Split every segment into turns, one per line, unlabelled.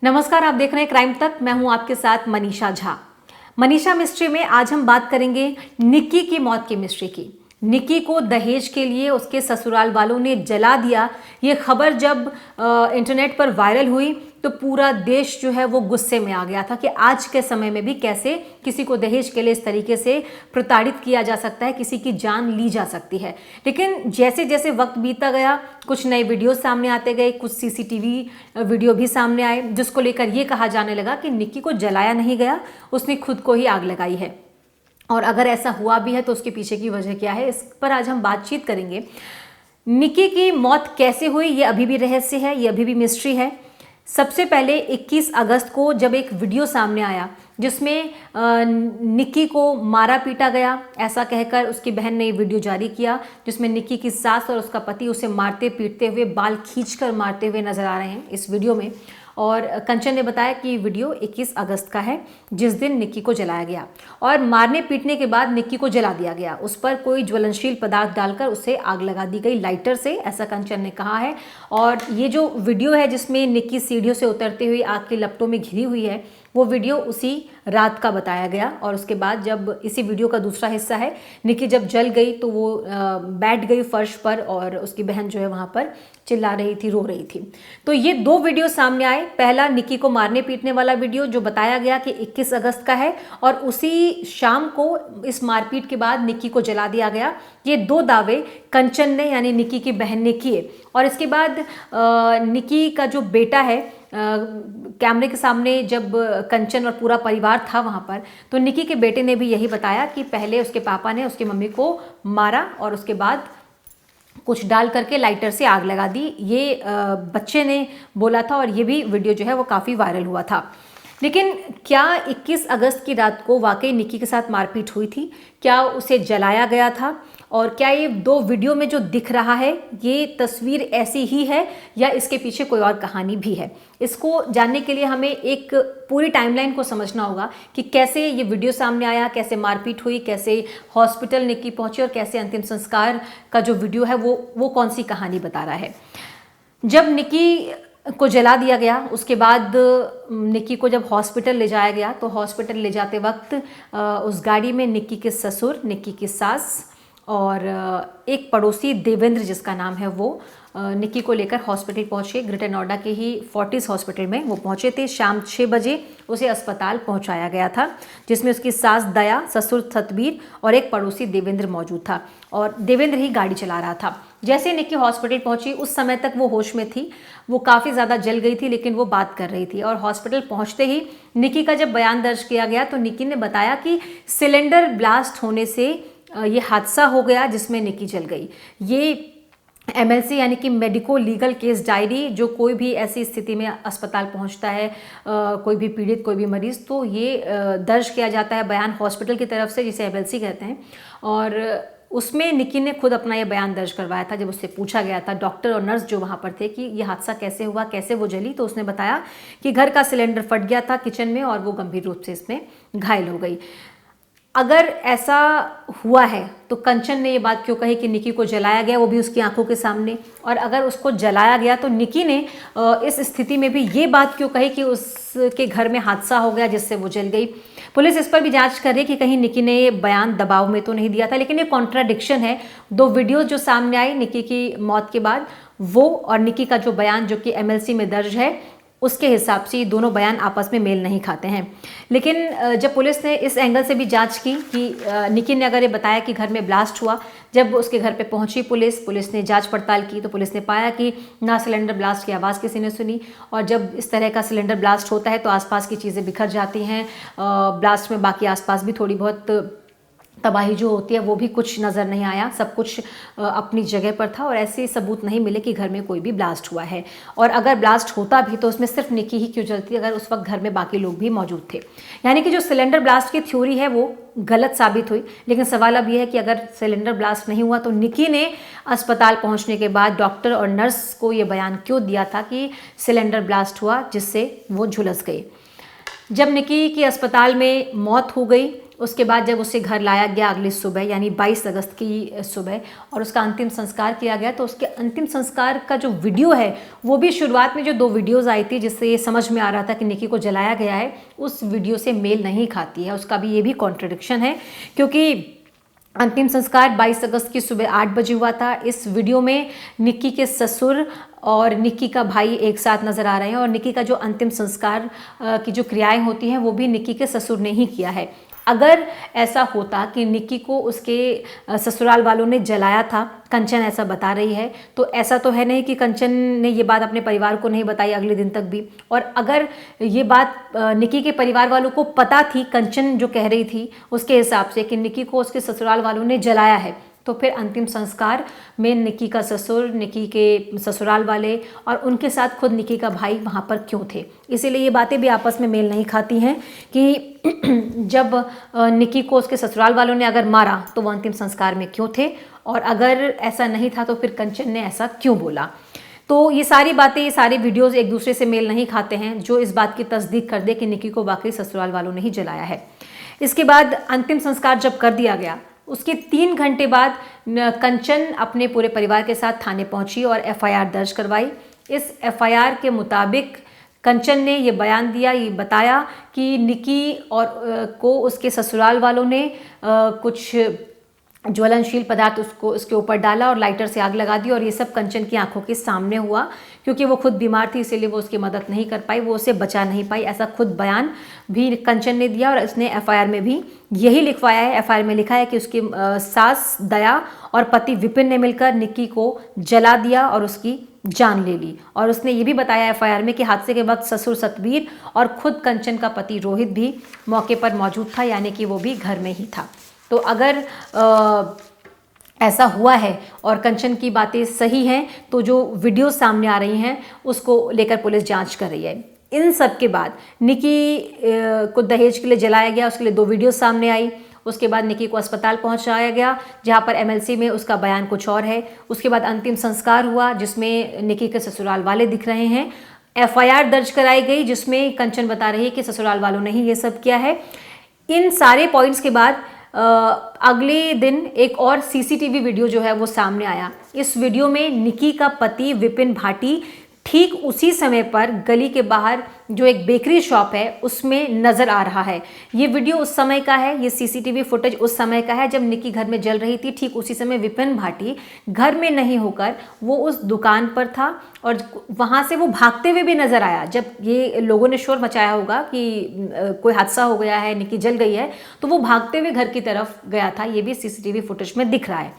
नमस्कार, आप देख रहे हैं क्राइम तक। मैं हूं आपके साथ मनीषा झा। मनीषा मिस्ट्री में आज हम बात करेंगे निक्की की मौत की मिस्ट्री की। निक्की को दहेज के लिए उसके ससुराल वालों ने जला दिया। ये खबर जब इंटरनेट पर वायरल हुई तो पूरा देश जो है वो गुस्से में आ गया था कि आज के समय में भी कैसे किसी को दहेज के लिए इस तरीके से प्रताड़ित किया जा सकता है, किसी की जान ली जा सकती है। लेकिन जैसे जैसे वक्त बीता गया, कुछ नए वीडियो सामने आते गए, कुछ सीसीटीवी वीडियो भी सामने आए, जिसको लेकर ये कहा जाने लगा कि निक्की को जलाया नहीं गया, उसने खुद को ही आग लगाई है। और अगर ऐसा हुआ भी है तो उसके पीछे की वजह क्या है, इस पर आज हम बातचीत करेंगे। निक्की की मौत कैसे हुई, ये अभी भी रहस्य है, ये अभी भी मिस्ट्री है। सबसे पहले 21 अगस्त को जब एक वीडियो सामने आया जिसमें निक्की को मारा पीटा गया, ऐसा कहकर उसकी बहन ने ये वीडियो जारी किया, जिसमें निक्की की सास और उसका पति उसे मारते पीटते हुए, बाल खींचकर मारते हुए नजर आ रहे हैं इस वीडियो में। और कंचन ने बताया कि वीडियो 21 अगस्त का है, जिस दिन निक्की को जलाया गया और मारने पीटने के बाद निक्की को जला दिया गया। उस पर कोई ज्वलनशील पदार्थ डालकर उसे आग लगा दी गई लाइटर से, ऐसा कंचन ने कहा है। और ये जो वीडियो है जिसमें निक्की सीढ़ियों से उतरते हुए आग की लपटों में घिरी हुई है, वो वीडियो उसी रात का बताया गया। और उसके बाद जब इसी वीडियो का दूसरा हिस्सा है, निक्की जब जल गई तो वो बैठ गई फर्श पर और उसकी बहन जो है वहाँ पर चिल्ला रही थी, रो रही थी। तो ये दो वीडियो सामने आए। पहला निक्की को मारने पीटने वाला वीडियो जो बताया गया कि 21 अगस्त का है, और उसी शाम को इस मारपीट के बाद निक्की को जला दिया गया। ये दो दावे कंचन ने यानी निक्की की बहन ने किए। और इसके बाद निक्की का जो बेटा है, कैमरे के सामने जब कंचन और पूरा परिवार था वहाँ पर, तो निक्की के बेटे ने भी यही बताया कि पहले उसके पापा ने उसकी मम्मी को मारा और उसके बाद कुछ डाल करके लाइटर से आग लगा दी। ये बच्चे ने बोला था और ये भी वीडियो जो है वो काफ़ी वायरल हुआ था। लेकिन क्या 21 अगस्त की रात को वाकई निक्की के साथ मारपीट हुई थी? क्या उसे जलाया गया था? और क्या ये दो वीडियो में जो दिख रहा है ये तस्वीर ऐसी ही है या इसके पीछे कोई और कहानी भी है? इसको जानने के लिए हमें एक पूरी टाइमलाइन को समझना होगा कि कैसे ये वीडियो सामने आया, कैसे मारपीट हुई, कैसे हॉस्पिटल निक्की पहुंची और कैसे अंतिम संस्कार का जो वीडियो है वो कौन सी कहानी बता रहा है। जब निक्की को जला दिया गया, उसके बाद निक्की को जब हॉस्पिटल ले जाया गया तो हॉस्पिटल ले जाते वक्त उस गाड़ी में निक्की के ससुर, निक्की की सास और एक पड़ोसी देवेंद्र जिसका नाम है, वो निक्की को लेकर हॉस्पिटल पहुंचे। ग्रेटर नोएडा के ही फोर्टिस हॉस्पिटल में वो पहुंचे थे। शाम 6 बजे उसे अस्पताल पहुंचाया गया था, जिसमें उसकी सास दया, ससुर सतबीर और एक पड़ोसी देवेंद्र मौजूद था। और देवेंद्र ही गाड़ी चला रहा था। जैसे निक्की हॉस्पिटल पहुंची उस समय तक वो होश में थी। वो काफ़ी ज़्यादा जल गई थी लेकिन वो बात कर रही थी। और हॉस्पिटल पहुंचते ही निक्की का जब बयान दर्ज किया गया तो निक्की ने बताया कि सिलेंडर ब्लास्ट होने से ये हादसा हो गया जिसमें निक्की जल गई। ये MLC यानी कि मेडिको लीगल केस डायरी, जो कोई भी ऐसी स्थिति में अस्पताल पहुंचता है, कोई भी पीड़ित, कोई भी मरीज, तो ये दर्ज किया जाता है बयान हॉस्पिटल की तरफ से, जिसे MLC कहते हैं। और उसमें निक्की ने खुद अपना ये बयान दर्ज करवाया था। जब उससे पूछा गया था डॉक्टर और नर्स जो वहाँ पर थे कि ये हादसा कैसे हुआ, कैसे वो जली, तो उसने बताया कि घर का सिलेंडर फट गया था किचन में और वो गंभीर रूप से इसमें घायल हो गई। अगर ऐसा हुआ है तो कंचन ने ये बात क्यों कही कि निक्की को जलाया गया, वो भी उसकी आंखों के सामने? और अगर उसको जलाया गया तो निक्की ने इस स्थिति में भी ये बात क्यों कही कि उसके घर में हादसा हो गया जिससे वो जल गई? पुलिस इस पर भी जांच कर रही है कि कहीं निक्की ने ये बयान दबाव में तो नहीं दिया था। लेकिन ये कॉन्ट्राडिक्शन है। दो वीडियो जो सामने आई निक्की की मौत के बाद, वो और निक्की का जो बयान जो कि MLC में दर्ज है, उसके हिसाब से ये दोनों बयान आपस में मेल नहीं खाते हैं। लेकिन जब पुलिस ने इस एंगल से भी जांच की कि निक्की ने अगर ये बताया कि घर में ब्लास्ट हुआ, जब उसके घर पे पहुंची पुलिस ने जांच पड़ताल की तो पुलिस ने पाया कि ना सिलेंडर ब्लास्ट की आवाज़ किसी ने सुनी। और जब इस तरह का सिलेंडर ब्लास्ट होता है तो आसपास की चीज़ें बिखर जाती हैं। ब्लास्ट में बाकी आसपास भी थोड़ी बहुत तबाही जो होती है वो भी कुछ नज़र नहीं आया। सब कुछ अपनी जगह पर था और ऐसे सबूत नहीं मिले कि घर में कोई भी ब्लास्ट हुआ है। और अगर ब्लास्ट होता भी तो उसमें सिर्फ निक्की ही क्यों जलती अगर उस वक्त घर में बाकी लोग भी मौजूद थे। यानी कि जो सिलेंडर ब्लास्ट की थ्योरी है वो गलत साबित हुई। लेकिन सवाल अब यह है कि अगर सिलेंडर ब्लास्ट नहीं हुआ तो निक्की ने अस्पताल पहुंचने के बाद डॉक्टर और नर्स को ये बयान क्यों दिया था कि सिलेंडर ब्लास्ट हुआ जिससे वो झुलस गई? जब निक्की की अस्पताल में मौत हो गई उसके बाद जब उसे घर लाया गया अगली सुबह यानी 22 अगस्त की सुबह और उसका अंतिम संस्कार किया गया, तो उसके अंतिम संस्कार का जो वीडियो है वो भी शुरुआत में जो 2 वीडियोज़ आई थी जिससे ये समझ में आ रहा था कि निकी को जलाया गया है, उस वीडियो से मेल नहीं खाती है। उसका भी ये भी कॉन्ट्रडिक्शन है क्योंकि अंतिम संस्कार 22 अगस्त की सुबह 8 बजे हुआ था। इस वीडियो में निक्की के ससुर और निक्की का भाई एक साथ नज़र आ रहे हैं और निक्की का जो अंतिम संस्कार की जो क्रियाएं होती हैं वो भी निक्की के ससुर ने ही किया है। अगर ऐसा होता कि निक्की को उसके ससुराल वालों ने जलाया था, कंचन ऐसा बता रही है, तो ऐसा तो है नहीं कि कंचन ने ये बात अपने परिवार को नहीं बताई अगले दिन तक भी। और अगर ये बात निक्की के परिवार वालों को पता थी, कंचन जो कह रही थी उसके हिसाब से कि निक्की को उसके ससुराल वालों ने जलाया है, तो फिर अंतिम संस्कार में निक्की का ससुर, निक्की के ससुराल वाले और उनके साथ खुद निक्की का भाई वहाँ पर क्यों थे। इसीलिए ये बातें भी आपस में मेल नहीं खाती हैं कि जब निक्की को उसके ससुराल वालों ने अगर मारा तो वो अंतिम संस्कार में क्यों थे, और अगर ऐसा नहीं था तो फिर कंचन ने ऐसा क्यों बोला। तो ये सारी बातें, ये सारे वीडियोज़ एक दूसरे से मेल नहीं खाते हैं जो इस बात की तस्दीक कर दे कि निक्की को वाकई ससुराल वालों ने ही जलाया है। इसके बाद अंतिम संस्कार जब कर दिया गया उसके 3 घंटे बाद कंचन अपने पूरे परिवार के साथ थाने पहुंची और एफआईआर दर्ज करवाई। इस एफआईआर के मुताबिक कंचन ने ये बयान दिया, ये बताया कि निक्की और को उसके ससुराल वालों ने कुछ ज्वलनशील पदार्थ उसके ऊपर डाला और लाइटर से आग लगा दी, और ये सब कंचन की आंखों के सामने हुआ। क्योंकि वो खुद बीमार थी इसीलिए वो उसकी मदद नहीं कर पाई, वो उसे बचा नहीं पाई, ऐसा खुद बयान भी कंचन ने दिया और इसने एफआईआर में भी यही लिखवाया है। एफआईआर में लिखा है कि उसकी सास दया और पति विपिन ने मिलकर निक्की को जला दिया और उसकी जान ले ली। और उसने ये भी बताया एफआईआर में कि हादसे के वक्त ससुर सतवीर और खुद कंचन का पति रोहित भी मौके पर मौजूद था, यानी कि वो भी घर में ही था। तो अगर ऐसा हुआ है और कंचन की बातें सही हैं तो जो वीडियो सामने आ रही हैं उसको लेकर पुलिस जांच कर रही है। इन सब के बाद निक्की को दहेज के लिए जलाया गया, उसके लिए 2 वीडियो सामने आई। उसके बाद निक्की को अस्पताल पहुंचाया गया जहां पर एमएलसी में उसका बयान कुछ और है। उसके बाद अंतिम संस्कार हुआ जिसमें निक्की के ससुराल वाले दिख रहे हैं। एफआईआर दर्ज कराई गई जिसमें कंचन बता रही है कि ससुराल वालों ने ही ये सब किया है। इन सारे पॉइंट्स के बाद अगले दिन एक और सीसीटीवी वीडियो जो है वो सामने आया। इस वीडियो में निक्की का पति विपिन भाटी ठीक उसी समय पर गली के बाहर जो एक बेकरी शॉप है उसमें नज़र आ रहा है। ये वीडियो उस समय का है, ये सीसीटीवी फुटेज उस समय का है जब निक्की घर में जल रही थी। ठीक उसी समय विपिन भाटी घर में नहीं होकर वो उस दुकान पर था और वहाँ से वो भागते हुए भी नज़र आया। जब ये लोगों ने शोर मचाया होगा कि कोई हादसा हो गया है, निक्की जल गई है, तो वो भागते हुए घर की तरफ गया था। ये भी सीसीटीवी फुटेज में दिख रहा है।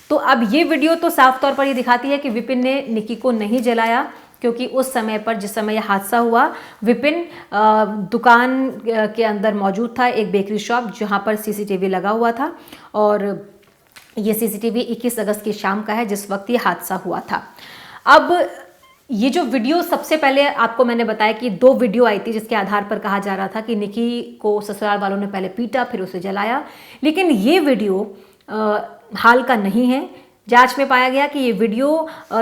तो अब ये वीडियो तो साफ तौर पर ये दिखाती है कि विपिन ने निक्की को नहीं जलाया, क्योंकि उस समय पर जिस समय यह हादसा हुआ विपिन दुकान के अंदर मौजूद था, एक बेकरी शॉप जहां पर सीसीटीवी लगा हुआ था। और ये सीसीटीवी 21 अगस्त की शाम का है जिस वक्त ये हादसा हुआ था। अब ये जो वीडियो सबसे पहले आपको मैंने बताया कि 2 वीडियो आई थी जिसके आधार पर कहा जा रहा था कि निक्की को ससुराल वालों ने पहले पीटा फिर उसे जलाया, लेकिन ये वीडियो हाल का नहीं है। जांच में पाया गया कि ये वीडियो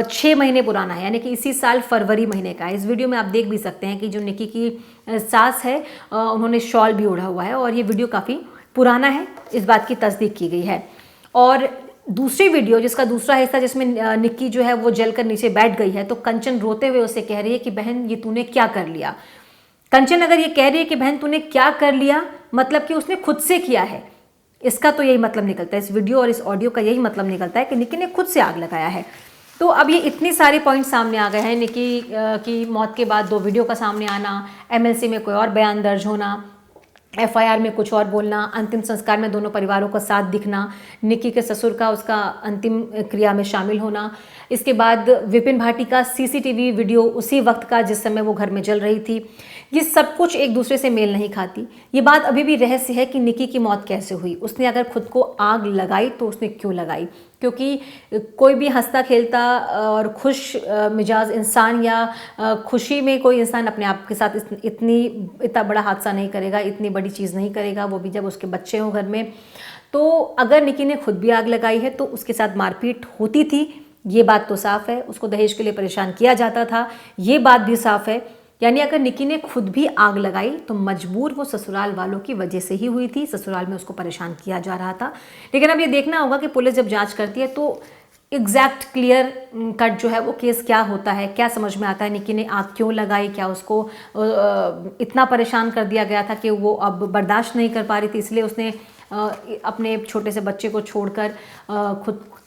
6 महीने पुराना है, यानी कि इसी साल फरवरी महीने का है। इस वीडियो में आप देख भी सकते हैं कि जो निक्की की सास है उन्होंने शॉल भी ओढ़ा हुआ है और ये वीडियो काफ़ी पुराना है, इस बात की तस्दीक की गई है। और दूसरी वीडियो जिसका दूसरा हिस्सा जिसमें निक्की जो है वो जलकर नीचे बैठ गई है, तो कंचन रोते हुए उसे कह रही है कि बहन ये तूने क्या कर लिया। कंचन अगर ये कह रही है कि बहन तूने क्या कर लिया, मतलब कि उसने खुद से किया है, इसका तो यही मतलब निकलता है, इस वीडियो और इस ऑडियो का यही मतलब निकलता है कि निक्की ने खुद से आग लगाया है। तो अब ये इतनी सारे पॉइंट सामने आ गए हैं। निक्की की मौत के बाद 2 वीडियो का सामने आना, एमएलसी में कोई और बयान दर्ज होना, एफआईआर में कुछ और बोलना, अंतिम संस्कार में दोनों परिवारों का साथ दिखना, निक्की के ससुर का उसका अंतिम क्रिया में शामिल होना, इसके बाद विपिन भाटी का सीसीटीवी वीडियो उसी वक्त का जिस समय वो घर में जल रही थी, ये सब कुछ एक दूसरे से मेल नहीं खाती। ये बात अभी भी रहस्य है कि निक्की की मौत कैसे हुई। उसने अगर खुद को आग लगाई तो उसने क्यों लगाई, क्योंकि कोई भी हंसता खेलता और खुश मिजाज इंसान या खुशी में कोई इंसान अपने आप के साथ इतना बड़ा हादसा नहीं करेगा, इतनी बड़ी चीज़ नहीं करेगा, वो भी जब उसके बच्चे हों घर में। तो अगर निक्की ने खुद भी आग लगाई है तो उसके साथ मारपीट होती थी, ये बात तो साफ़ है। उसको दहेज के लिए परेशान किया जाता था, ये बात भी साफ़ है। यानी अगर निक्की ने खुद भी आग लगाई तो मजबूर वो ससुराल वालों की वजह से ही हुई थी, ससुराल में उसको परेशान किया जा रहा था। लेकिन अब ये देखना होगा कि पुलिस जब जांच करती है तो एग्जैक्ट क्लियर कट जो है वो केस क्या होता है, क्या समझ में आता है निक्की ने आग क्यों लगाई, क्या उसको इतना परेशान कर दिया गया था कि वो अब बर्दाश्त नहीं कर पा रही थी, इसलिए उसने अपने छोटे से बच्चे को छोड़कर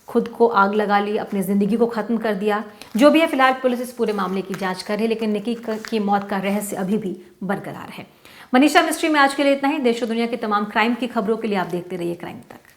खुद को आग लगा ली, अपनी ज़िंदगी को ख़त्म कर दिया। जो भी है, फिलहाल पुलिस इस पूरे मामले की जांच कर रही है, लेकिन निक्की की मौत का रहस्य अभी भी बरकरार है। मनीषा मिस्ट्री में आज के लिए इतना ही। देश और दुनिया की तमाम क्राइम की खबरों के लिए आप देखते रहिए क्राइम तक।